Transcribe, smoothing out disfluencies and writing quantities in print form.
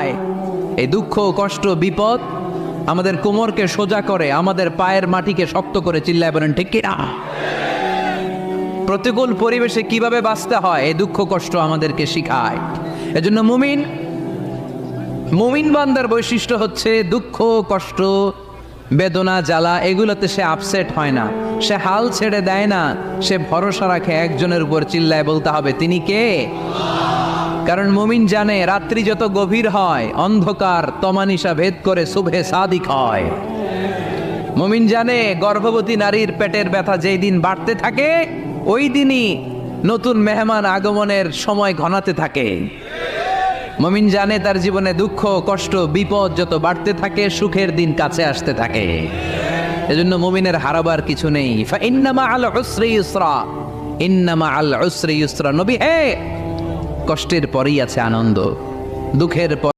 শিখায়। এই দুঃখ, কষ্ট, বিপদ আমাদের কোমরকে সোজা করে, আমাদের পায়ের মাটিকে শক্ত করে। চিল্লায় বলেন ঠিক কিনা? প্রতিকূল পরিবেশে কিভাবে বাঁচতে হয় এই দুঃখ কষ্ট আমাদেরকে শিখায়। এজন্য মুমিন বান্দার বৈশিষ্ট্য হচ্ছে দুঃখ কষ্ট বেদনা জ্বালা এগুলোতে সে আপসেট হয় না, সে হাল ছেড়ে দেয় না, সে ভরসা রাখে একজনের উপর। চিল্লায় বলতে হবে তিনি কে? কারণ মুমিন জানে রাত্রি যত গভীর হয় অন্ধকার তমানিসা ভেদ করে সুবহে সাদিক হয়। মুমিন জানে গর্ভবতী নারীর পেটের ব্যথা যেই দিন বাড়তে থাকে ওই দিনই নতুন মেহমান আগমনের সময় ঘনাতে থাকে। মুমিন জানে তার জীবনে দুঃখ কষ্ট বিপদ যত বাড়তে থাকে সুখের দিন কাছে আসতে থাকে। এজন্য মুমিনের হারাবার কিছু নেই। ফাইন্না মাআল উসরি ইউসরা, ইন্না মাআল উসরি ইউসরা। নবী হে, কষ্টের পরেই আছে আনন্দ, দুঃখের পর